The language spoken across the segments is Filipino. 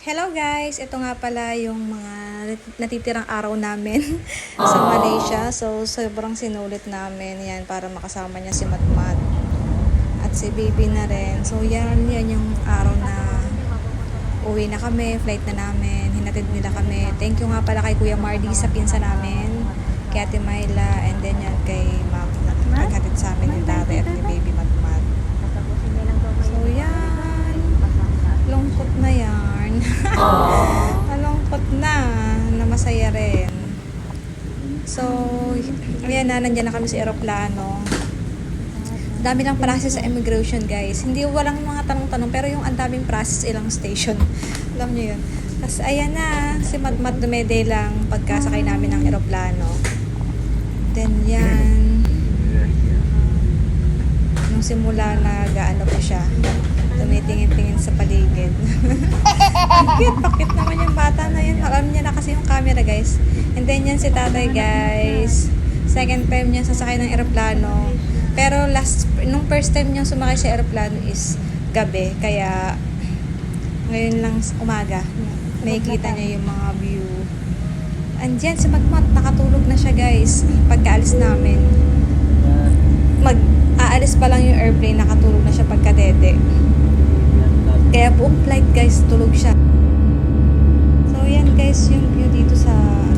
Hello guys! Ito nga pala yung mga natitirang araw namin sa Malaysia. So, sobrang sinulit namin yan para makasama niya si Matmat at si Baby na rin. So, yan yung araw na uwi na kami, flight na namin, hinatid nila kami. Thank you nga pala kay Kuya Mardy sa pinsa namin, kay Ate Myla, and then yan kay Ma'am na naghatid sa amin ni Tate at ni Baby Matmat. So, yan. Lungkot na yan. Malungkot na masaya rin. So, ayan na, nandiyan na kami sa eroplano. Dami ng process sa immigration, guys. Hindi walang mga tanong-tanong, pero yung ang daming process, ilang station. Alam nyo yun. Tapos, ayan na, si Matmat dumede lang pagkasakay namin ng eroplano. Then, yan. Nung simula na gaano pa siya, tumitingin-tingin sa paligid. Pakit naman yung bata na yun. Alam niya na kasi yung camera, guys. And then yan si tatay, guys. Second time niya sasakay ng eroplano. Pero nung first time niya sumakay sa eroplano is gabi. Kaya ngayon lang umaga, makikita niya yung mga view. And yan si Matmat, nakatulog na siya, guys. Pagkaalis namin. Aalis pa lang yung airplane, nakatulog na siya pagkadede. Kaya buong flight, guys, tulog siya. So, yan, guys, yung view dito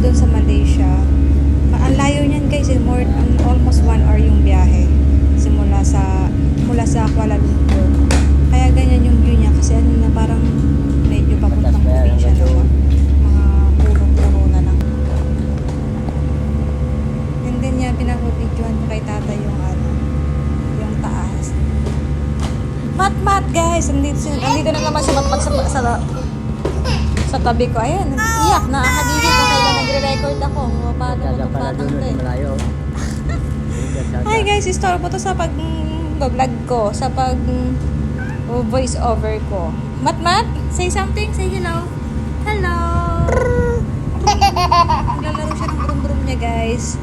doon sa Malaysia. Ang layo niyan, guys, almost 1 hour yung biyahe. Mula sa Kuala Lumpur. Kaya ganyan yung view niya kasi na parang medyo papuntang probinsya na siya. Mga puro-puro na lang. And then yan, pinapabidyohan ko kay tata yung taas. Matmat, guys! Andito na naman si Matmat sa tabi ko. Ayan, iyak na. Hagigil kung kailan nagre-record ako. Paano mo itong batang to eh. Hi guys, istorbo to sa pag-vlog ko. Sa voice over ko. Matmat, say something. Say hello. Hello! Naglalaro siya ng brum-brum niya, guys.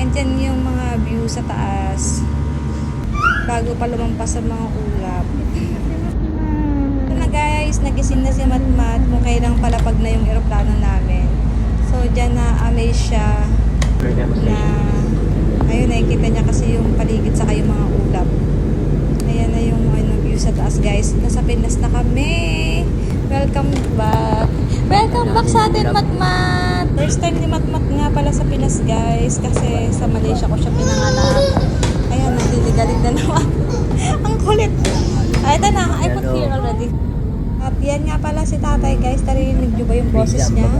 And yan yung mga view sa taas. Bago pa lumampas sa mga ulap. Ito na, guys, nagising na si Matmat kung kailang palapag na yung eroplano namin. So, dyan na-amaze siya na ayun, nakikita niya kasi yung paligid sa yung mga ulap. Ayan na yung view sa taas, guys. Nasa Pinas na kami. Welcome back. Welcome back sa atin, Matmat. First time ni Matmat nga pala sa Pinas, guys. Kasi sa Malaysia ko siya pinanganak. Ayan, nagdiligalig na naman. Ang kulit. Ay, ito na. I put here already. At yan nga pala si tatay, guys. Narinig nyo ba yung boses niya?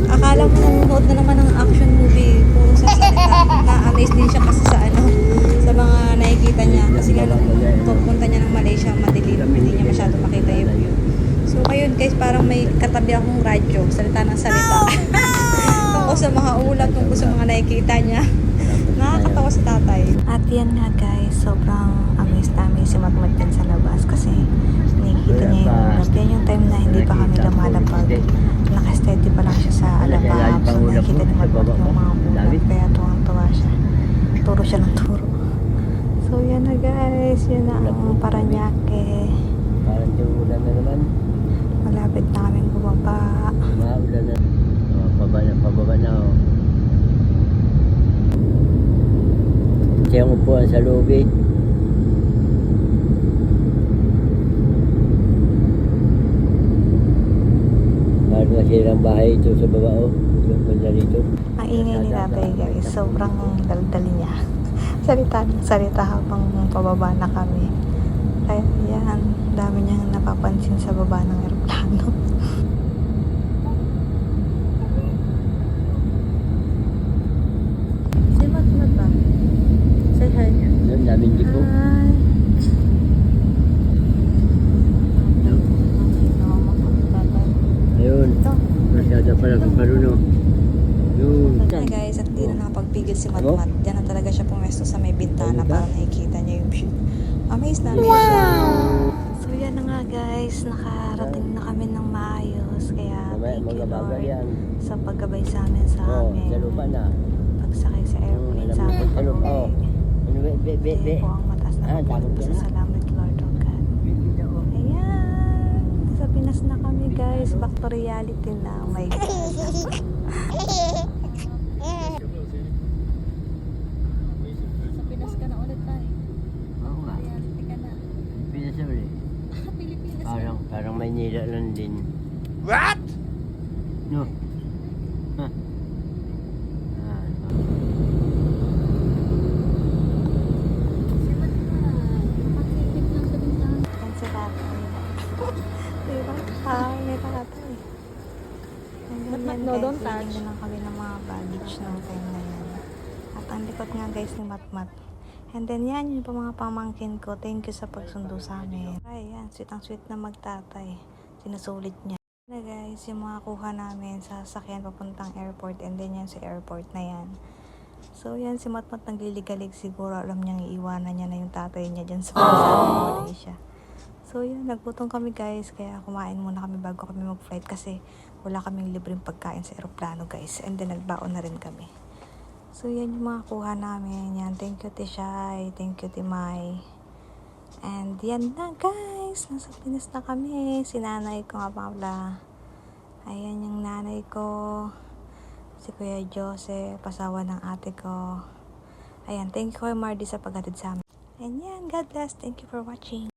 Akala mo nanonood na naman ng action movie. Puro sa salita. Na-amaze din siya kasi sa mga nakikita niya. Kasi nga nung pupunta niya ng Malaysia, madilim. Hindi niya masyado makita yung view. So, ayun, guys, parang may katabi akong radyo. Salita ng salita. Tungkol sa mga ulap, tungkol sa mga nakikita niya. Nakakatawa si tatay. At yan nga, guys, sobrang amazed namin si Matmat din sa labas kasi nakikita niya yung ulap. Yan yung time na hindi pa kami lumalapag. Nakasteady pa lang siya sa alabang. So nakikita ni Matmat yung mga ulap. Kaya tuwang-tuwa siya. Turo siya ng turo. So yan na, guys. Yan na ang Paranaque. Parang ulan na naman. Malapit na kaming bumaba. Maulan na. Pababa na. Siyang upuan sa lobby. Meron na silang bahay ito sa baba. Yung banda dito. Ang ingay ni tatay, guys. Sobrang daldal niya. Salita habang pababa na kami. Kaya yan, dami niyang napapansin sa baba ng eroplano. Si Matmat ba? Say hi. Ang daming jeep po. Hi. Ayun. Masyado pala kung paruno. Yun. Hi guys, at di na nakapagpigil si Matmat. Diyan na talaga siya pumesto sa may bintana para nakikita niya yung view. Amazed namin siya. So yan na nga, guys, nakarating na kami ng maayos. Kaya thank you, Lord, sa paggabay sa amin Sa lupa na. pagsakay sa airplane sa amin pag-uwi. Hindi po ang mataas na pagpapasalamat, Lord, oh God. Ayan, nasa Pinas na kami, guys, back to reality na. Oh my God. Sa Pinas ka na ulit tayo. Oo nga. Reality ka na. Pinas na ulit. Pilipinas ka. Parang Maynila lang din. What? No? Ha? Ah, Kasi ba't ka? Pakilig lang sa bintana. Yan si tatay. Diba? May tatay. Ba't Ganyan no, guys, don't touch? hiling lang kami ng mga baggage ng time na yan. At ang likod nga guys ni Matmat. And then yan, yung pa mga pamangkin ko. Thank you sa pagsundo sa amin. Ay, yan, sweet ang sweet na magtatay. Sinusulit niya. Na guys, yung mga kuha namin sa sasakyan papuntang airport. And then yan sa airport na yan. So yan, si Matmat nagliligalig siguro. Alam niyang iiwanan niya na yung tatay niya dyan sa Malaysia. So yun, nagputong kami guys. Kaya kumain muna kami bago kami mag-flight. Kasi wala kaming libreng pagkain sa aeroplano guys. And then nagbaon na rin kami. So yan yung mga kuha namin. Yan, thank you Tishay. Thank you Timay. And yan na guys. Nasa Pinas na kami. Si nanay ko nga pala. Ayan yung nanay ko. Si Kuya Jose. Pasawa ng ate ko. Ayan, thank you Kuya Mardy sa paghatid sa amin. And yan, God bless. Thank you for watching.